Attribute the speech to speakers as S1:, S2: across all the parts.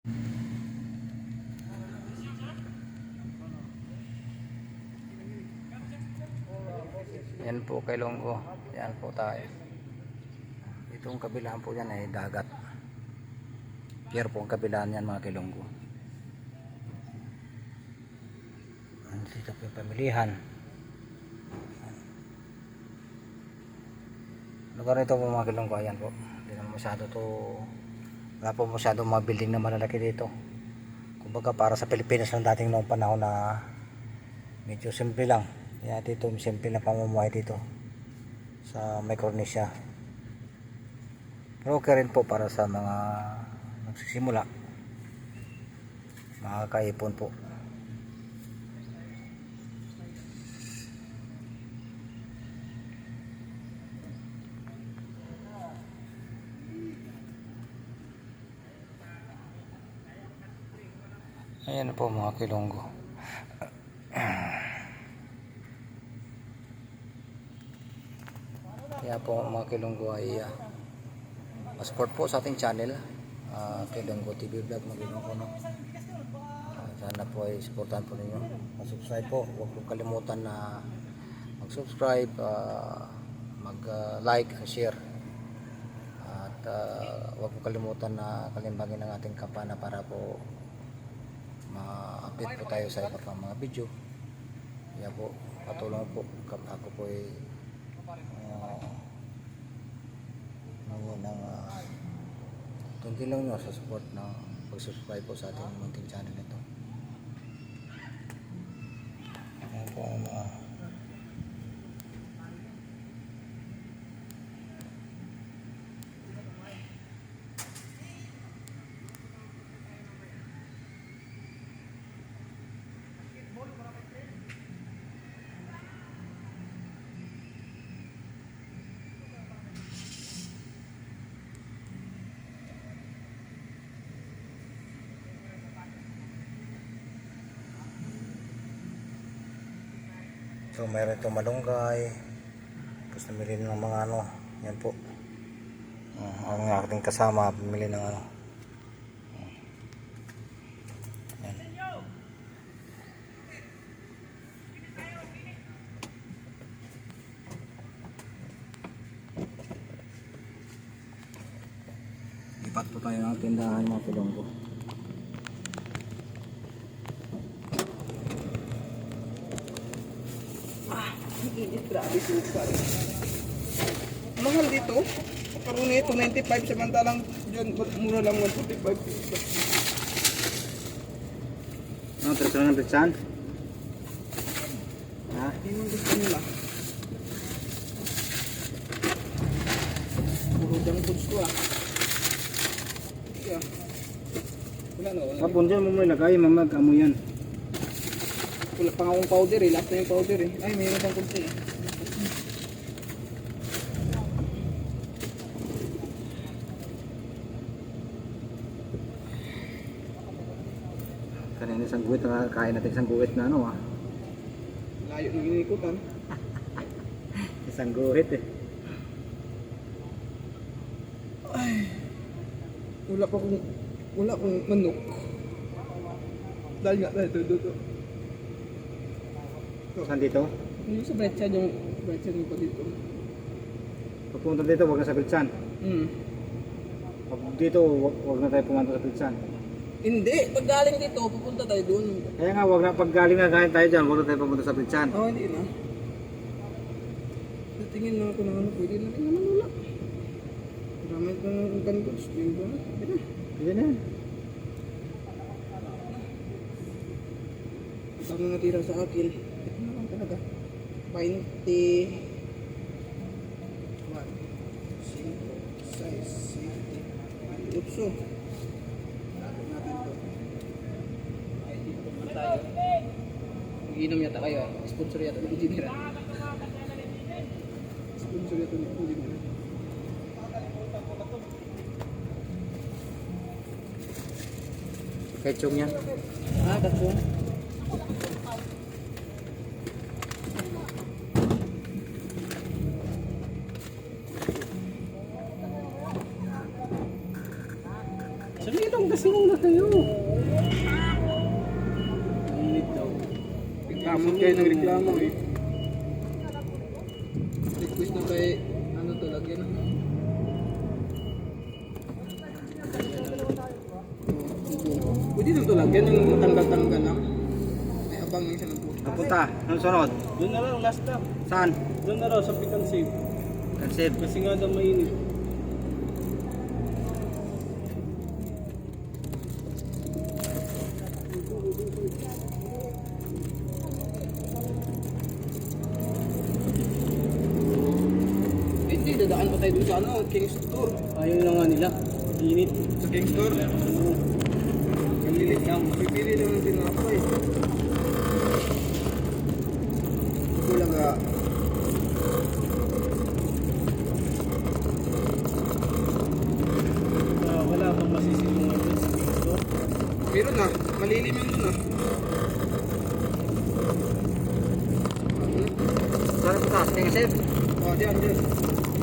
S1: Yan po kay Longgo. Yan po tayo. Itong kabilaan po yan ay dagat. Pier po ang kabilaan yan mga kilonggo. Dito po yung pamilihan. Lugar nito po mga kilonggo. Ayan po. Hindi naman masyado to. Wala po masyado mga building na malalaki dito. Kumbaga para sa Pilipinas lang dating noong panahon na medyo simple lang. Kaya dito simple na pamumuhay dito sa Micronesia. Pero okay rin po para sa mga nagsisimula, mga kaipon po. Ayan po mga kilonggo. Kaya po mga kilonggo ay support po sa ating channel, Kilonggo TV Vlog mga kilonggo, no? Sana po ay supportan po ninyo, mag-subscribe po, huwag po kalimutan na mag-subscribe, mag-like and share, at huwag po kalimutan na kalimbangin ang ating kampana para po ma-update po tayo sa iba pang mga video. Kaya po patulong po ako po ay tunti lang nyo sa support na pag-subscribe po sa ating munting channel nito. Ayan po ang so mayroon itong malunggay, tapos namili ng mga ano, yan po. Ang aking kasama bumili ng ano, yan. Lipat po tayo ng tindahan mga kilonggo.
S2: Grabe super. Mahal dito. Karuni ito 95 samantalang dyan mura lang 145.
S1: Ano, terus lang ang pitsan? Ha?
S2: Yun yung gusto nila. Puro junk foods ko Yeah. Wala na, wala.
S1: Sabon dyan mo mo ilagay, mamag-amoy yan.
S2: Wala pa akong powder last na yung powder Ay, mayroon pang kunti
S1: Kanina isang guwit, kain natin isang guwit na ano
S2: Layo ng inikutan.
S1: Isang guwit
S2: Ay. Wala akong manok. Dahil ito.
S1: Saan dito?
S2: Yung sa brecha yung pa dito.
S1: Pagpunta dito, huwag na sa pitsan. Pag dito, huwag na tayo pumunta sa pitsan.
S2: Hindi, pag galing dito, pupunta tayo doon.
S1: Kaya nga, huwag na, pag galing na kain tayo dyan, huwag na tayo pumunta sa pitsan.
S2: Hindi na. Tingin na ako ng ano, pwede na rin naman wala. Marami ko ng gun goods, pwede na.
S1: Pwede na yan.
S2: Ito ang natira sa akin. Ito na lang talaga. 20 1 5 6 7 8 Mag-inom yata kayo. Sponsor yata ng engineer. Sponsor yata ng engineer.
S1: Ketchum yan.
S2: Katsong. Sabi lang kasi nung
S3: tayo. Mainit daw.
S2: Reklamo kayo ng reklamo eh. Request na kay ano to lagyan na. Pwede na to lagyan yung matanggal-tanggal na. May abang yung siya po.
S1: Napunta. Anong sunod?
S3: Doon na lang, last stop.
S1: Saan?
S3: Doon na raw sa pick and save.
S1: Cancel.
S3: Kasi nga daw mainit.
S2: Hindi, dadaan pa tayo dun sa ano, King Store.
S3: Ayaw na nga nila. Init.
S2: Sa King Store. Pipili lang. Pipili lang ng tinapay. Kulang nga.
S3: Wala bang masisilungan doon sa pinto?
S2: Meron na. Malilim yun dun ah.
S1: Saan punta? Cancel.
S2: Oh, diyan, diyan.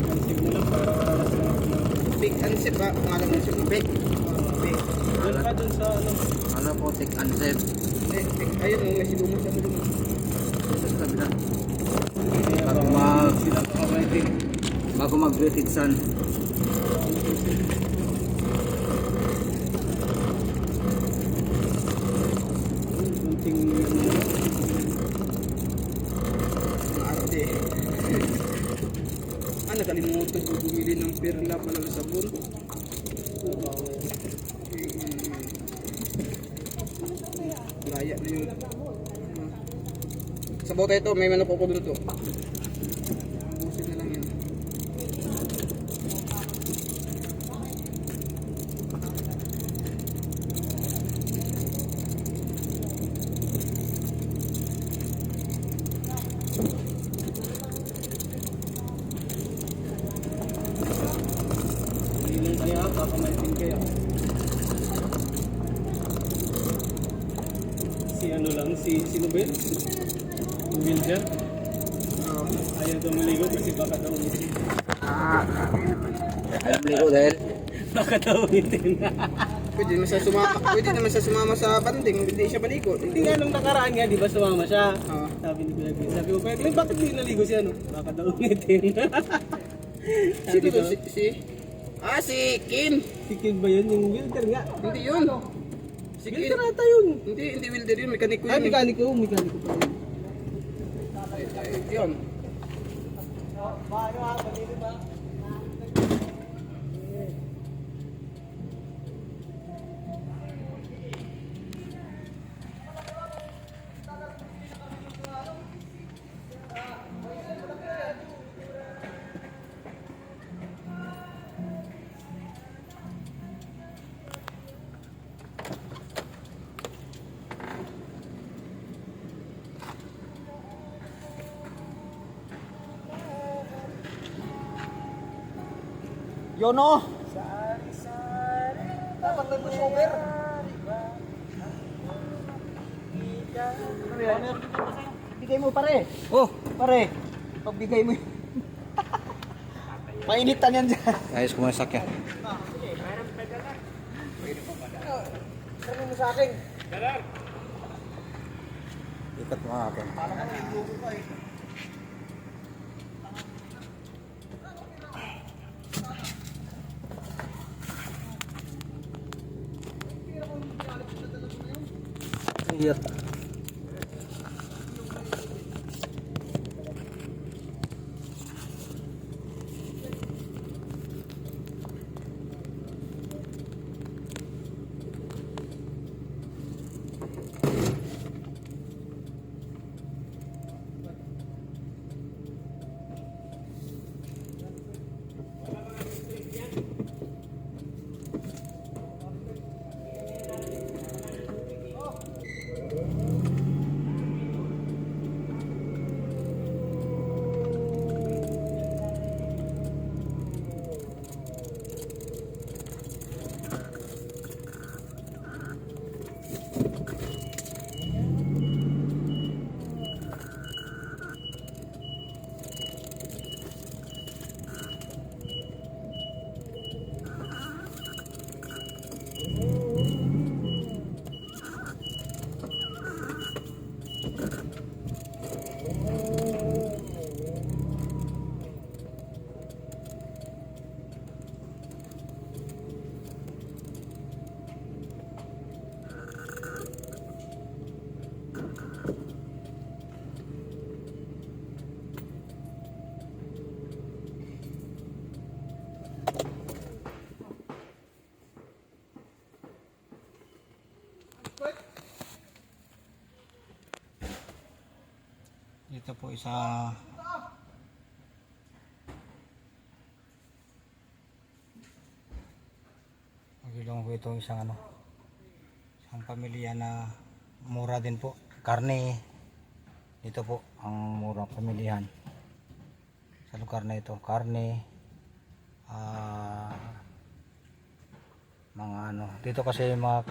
S3: Cancel mo lang para wala silang
S2: Big and sip ha. Pangalan mo siya. Big. Big.
S3: doon ka doon sa ano.
S1: Ano po, take and save.
S2: Big. Ayun, may silungan siya sa dun.
S1: Sa kabila.
S3: Kaya
S1: Bago
S3: baka
S1: mag-
S3: sila pakawaiting.
S1: Bago mag-greeted sun.
S3: Kunting
S2: Arte. Nakalimutan ko bumili ng perla pala na sabon. Laya na yun. Sa bote ito, may manok ko dun to. Busin na lang yan.
S3: Hindi kaya, pakamaiting kaya. Si ano lang, sino ba yun? Yung wheelchair? Ayaw daw maligo kasi baka daw umitin.
S1: Alam ligo dahil.
S3: Baka daw umitin.
S2: Pwede naman siya sumama sa banding, hindi siya baligo.
S3: Hindi nga nung nakaraan nga, di ba sumama siya?
S2: Ah.
S3: Sabi ni Kuya Glenn. Sabi ko, Kuya Glenn, bakit di naligo siya? No? Baka daw umitin.
S2: Sino to? Si Kin.
S3: Si Kid ba yun? Yung wheelchair nga.
S2: Hindi yun. Si Kin.
S3: Wheelchair ata yun.
S2: Hindi wilder yun, mekaniko
S3: Ay,
S2: yun.
S3: mekaniko pa yun.
S2: Yun.
S1: Yun o.
S2: Dapat may pushover. Bigay mo pare.
S1: Oh,
S2: Pare. Pagbigay mo. Mainitan yan dyan.
S1: ayos ko muna sakyan.
S2: Sabi mo sa akin.
S1: Ikat mo ako. Iya. Ito po isa magilong po itong isang isang pamilya na mura din po. Karne. Dito po ang murang pamilihan sa lugar na ito. Karne, mga dito kasi mga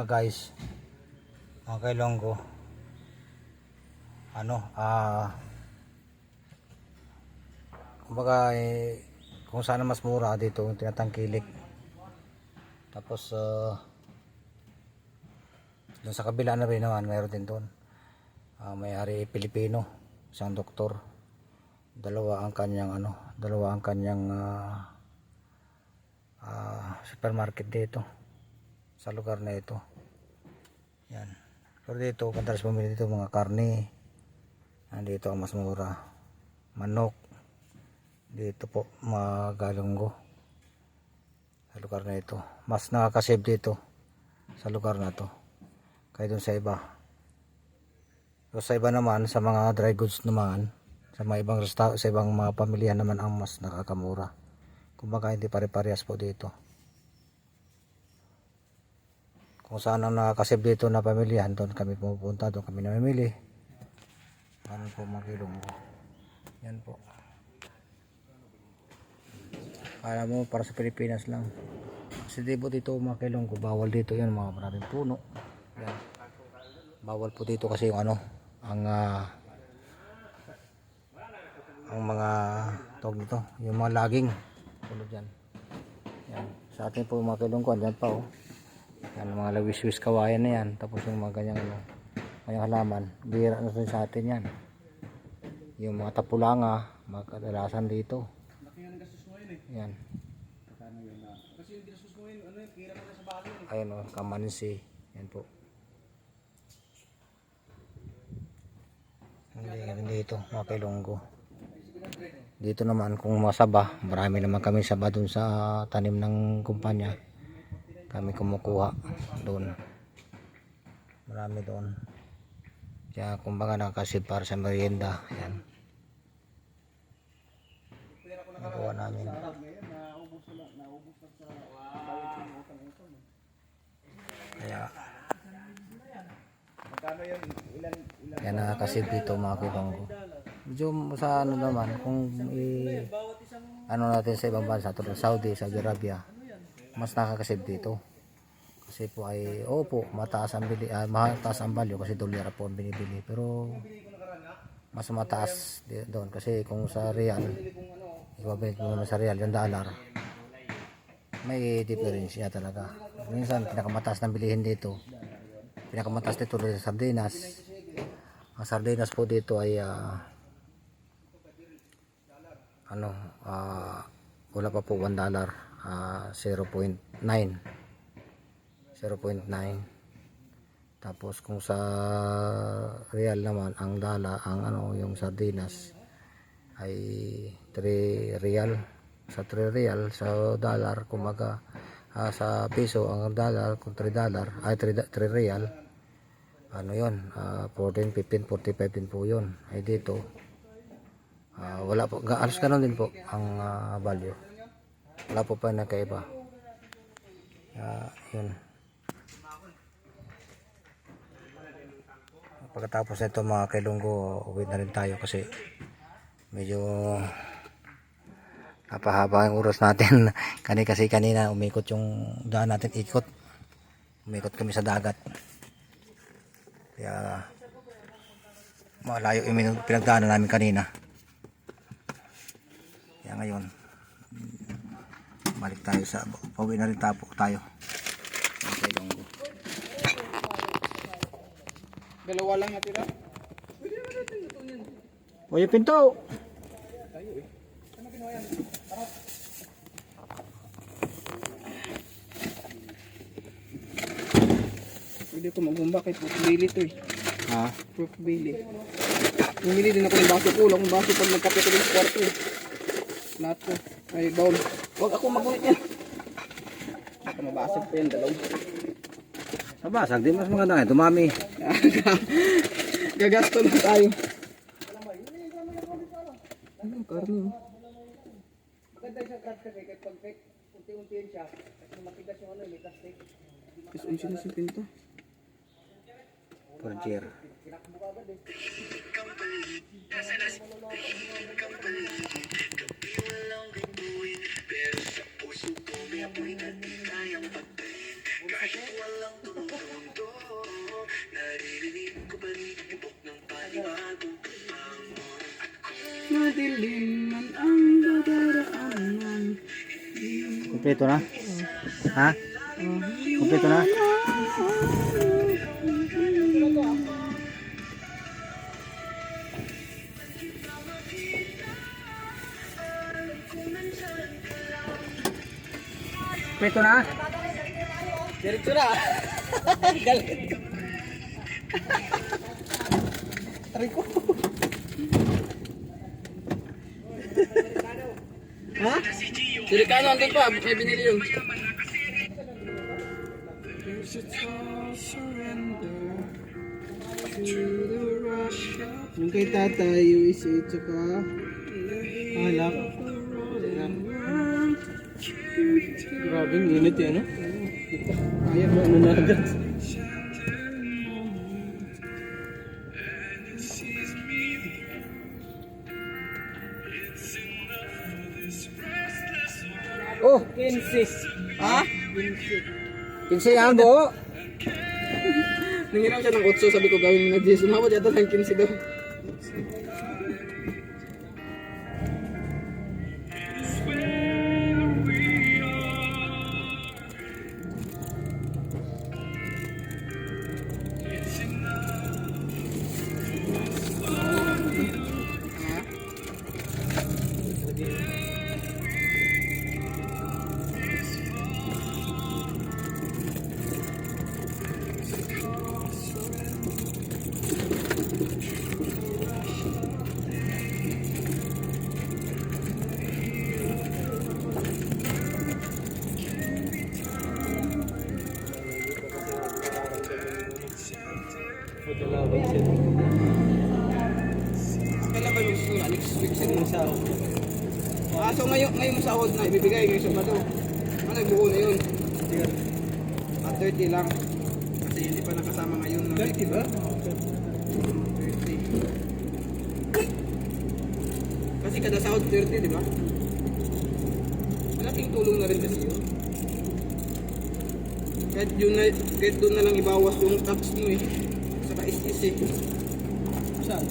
S1: guys, mga kailonggo, kumbaga kung saan mas mura dito yung tinatangkilik. Tapos doon sa kabila na rin naman mayroon din doon. May-ari Pilipino, isang doktor. Dalawa ang kanyang supermarket dito sa lugar na ito. Yan. Pero dito, kadalas bumili dito mga karne. Dito ang mas mura. Manok. Dito po, mga galunggo. Sa lugar na ito. Mas nakakasave dito sa lugar na to. Kaya dun sa iba. So sa iba naman, sa mga dry goods naman, sa mga sa ibang mga pamilya naman ang mas nakakamura. Kumbaga hindi pare-parehas po dito. Kung saan ang nakakasave dito na pamilyahan, doon kami pumupunta, doon kami namimili. Ano po mga kilonggo. Yan po. Kala mo para sa Pilipinas lang. Kasi di po dito mga kilonggo, bawal dito yan, mga maraming puno. Yan. Bawal po dito kasi yung ang mga tawag nito, yung mga laging tulad yan. Yan. Sa atin po mga kilonggo, yan pa oh. Yan, mga lawis-wis kawayan na yan. Tapos yung mga ganyang halaman, bihira na rin sa atin yan. Yung mga tapulanga, mga kadalasan dito. Yan. Ayun o, kamansi. Yan po. Hindi dito, mga kilonggo. Dito naman kung masaba, marami naman kami saba dun sa tanim ng kumpanya. Kami kumukuha doon. Marami doon. Kaya kumbaga nakakasip para sa merienda. Yan. Nakuha namin. Kaya nakakasip dito mga kilonggo. Medyo sa naman kung natin sa ibang bansa tulad Saudi Arabia, mas nakakasave dito kasi po ay mataas ang mataas ang value kasi dolyar po ang binibili, pero mas mataas doon kasi kung sa real ibabalik mo naman sa real yung dollar, may difference niya talaga. Minsan pinakamataas ng bilihin dito, pinakamataas dito sa sardinas. Ang sardinas po dito ay wala pa po $1, 0.9. Tapos kung sa real naman ang yung sardinas ay 3 real. Sa 3 real sa dollar, kumaga sa piso ang dollar kung $3 ay 3 real, 14, 15, 45 din po yun. Ay dito wala po, alos ganun din po ang value. Wala po pa nagkaiba. Yun. Pagkatapos nito mga kilonggo, uwi na rin tayo kasi medyo napahaba ang oras natin. Kasi kanina umikot yung daan natin, umikot kami sa dagat. Kaya malayo yung pinagdaanan namin kanina. Kaya ngayon balik tayo pauwi na rin tayo. Okay, Longgo.
S2: Dalawa lang natira.
S1: O yung pinto.
S2: Pwede ko magbumba kay Pork Belly to eh.
S1: Ha?
S2: Pork Belly. Bumili din ako ng baso ko. Wala akong baso pag nagkape ko din sa kwarto eh. Lahat ko. Ay, bowl. Huwag ako magunit yan. Baka mabasag pa yan, dalaw.
S1: Nabasag, di mas maganda nga, dumami.
S2: Di Magkagasto lang tayo. Ano, karne oh.
S1: Maganda siya cut kasi kahit pag unti-untiin siya, kasi matigas yung ano, may plastic.
S2: Is 11 na 50.
S1: Portier.
S2: Madilim man ang dadaraanan.
S1: Kompleto na? Ha? Kompleto na? Kompleto na?
S2: Diretso na. Galit. Aray ko. Ha? Silikano, andun pa. May binili yun. Yung kay tatay, USA, tsaka
S3: Alak. Grabe, ang init yan, no?
S2: ayan mo.
S3: Ano na agad?
S1: Oh!
S3: 15.
S2: Ha?
S1: 15 yan, bo!
S2: Nangiram siya ng 8, sabi ko gawin mo na 10. Sumabot yata ng 15 daw.
S3: Pagkalaban siya.
S2: Kailan ba yung susura? Next week sila.
S3: Yung sao.
S2: So ngayong sahod na ibibigay ngayong Sabado. Ano buo na yun? At 30 lang. Kasi hindi pa nakasama ngayon.
S3: 30 ba?
S2: 30. Kasi kada sahod 30, di ba? Malaking tulong na rin kasi yun. Kahit doon na lang ibawas yung tax mo eh. Saka SSC.
S3: Saan?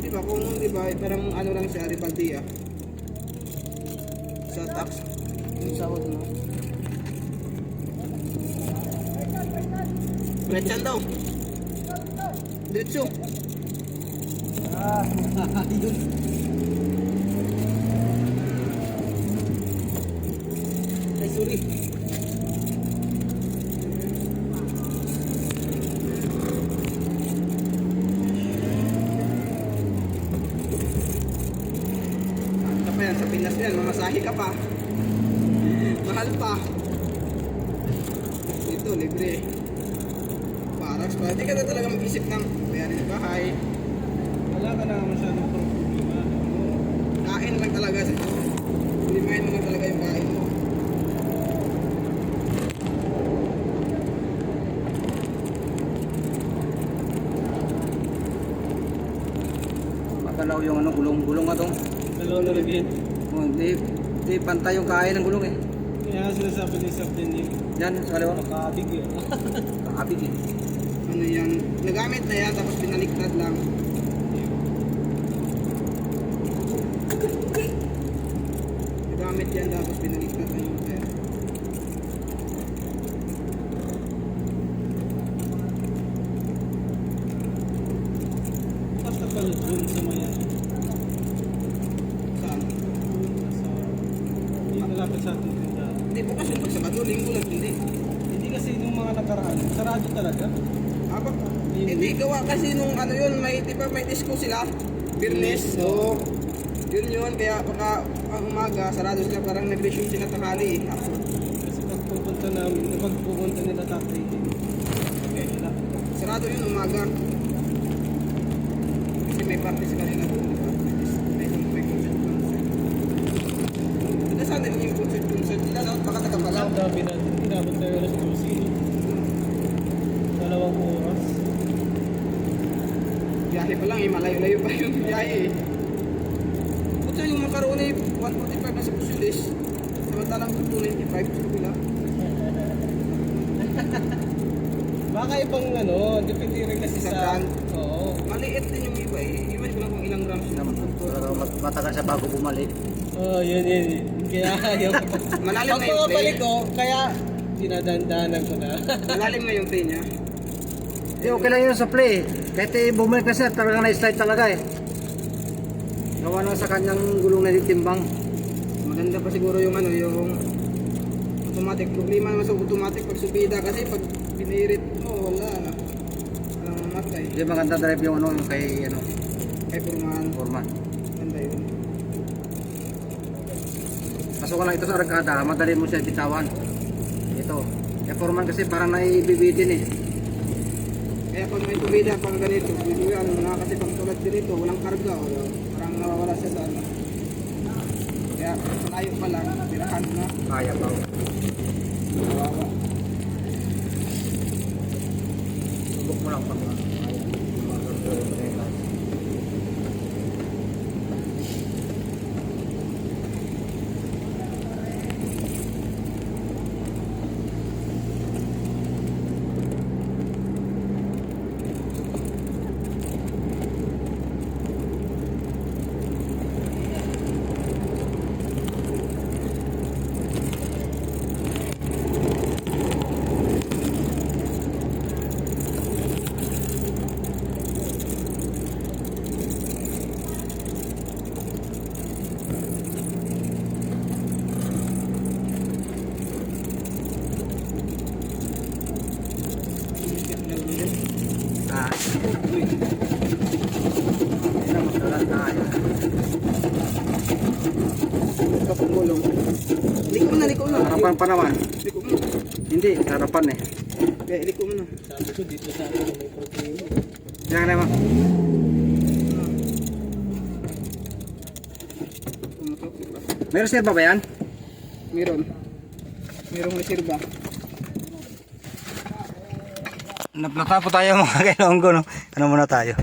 S2: Di ba kung di ba parang ano lang siya rebaldia. Sa tax yung sahod mo. Rechan daw. Diretso.
S3: Yun. Ay, sorry.
S2: Ano pa yan? Sa Pinas yan, mamasahe ka pa. Mahal pa. Ito, libre. Parang pa. Hindi ka na talaga mag-isip ng bayarin ng bahay.
S3: Wala ka na masyadong problema.
S2: Kain lang talaga. Limahin mo lang talaga yung kain mo.
S1: Magalaw yung ano, gulong-gulong nga tong.
S3: Dalawa na rin.
S1: Oh, di pantay yung kain ng gulong eh.
S3: Kaya sinasabi ni Sabden yung
S1: Yan, sa kaliwa.
S3: makakabig yun.
S1: Kakabig eh.
S2: Ano yan? Nagamit na yan tapos pinaliktad lang. Nagamit yan tapos pinaliktad lang yung pera.
S3: Tapos napalad dun sa maya.
S2: Saan?
S3: Hindi malapit sa ating tindahan.
S2: Hindi bukas yung Sabado, Linggo lang hindi.
S3: Hindi kasi nung mga nakaraan, sarado talaga.
S2: Abak, hindi gawa kasi nung ano yun, may, di ba may disco sila? Birnes, so yun, kaya baka ang umaga, sarado sila, parang nag-resume sila tanghali eh.
S3: Kasi pagpupunta namin, pagpupunta nila tatay, okay, wala.
S2: Sarado yun umaga. practice kanina po. Saan din yung concert nila, no? Baka nakapalaw.
S3: Ang dami natin, inabot tayo alas 12. 2 oras.
S2: Biyahe pa lang eh, malayo-layo pa yung biyahe eh. Puto yung makaroni, 145 na sa Pusulis. Samantalang 295 sa kabila.
S3: Baka ibang depende rin kasi
S2: Sa
S3: sa...
S2: brand.
S3: Oo.
S2: Maliit din yung iba eh. Iwan ko lang kung ilang grams na
S1: Matagal siya bago bumalik.
S3: Oo, yun. Kaya ayaw ko.
S2: Malalim
S3: Ang
S2: na yung play.
S3: pumabalik ko, kaya dinadandanan ko na.
S2: Malalim na yung play niya.
S1: Okay lang yun sa play. Kahit bumalik na siya, talagang na-slide talaga eh. Gawa na sa kanyang gulong na timbang.
S2: Maganda pa siguro yung yung automatic. Problema naman sa automatic pag subida kasi pag binirit mo, wala na. Walang matay.
S1: Hindi maganda drive yung yung kay
S2: Kay Purman.
S1: Foreman.
S2: Ganda yun.
S1: Kaso ko lang ito sa arangkada, madali mo siya bitawan. Ito. Kay Foreman kasi parang naibibitin eh.
S2: Kaya pag may subida pang ganito, bibigyan na kasi pag tulad ganito, walang karga. Parang nawawala siya sa ano. Kaya layo pa lang, tirahan na.
S1: Kaya pa.
S2: Nawawa.
S1: Subok mo lang pag
S2: Kapungulong. Liko mo na.
S1: harapan pa naman.
S2: Liko mo.
S1: Hindi, harapan eh.
S2: Kaya liko mo na.
S3: Sabi ko dito sa akin may problema.
S1: Yan naman.
S2: Tumutok, diba?
S1: Meron sir ba yan?
S2: Meron. Merong reserva.
S1: Naplata po tayo mga kailonggo, no? Ano muna tayo?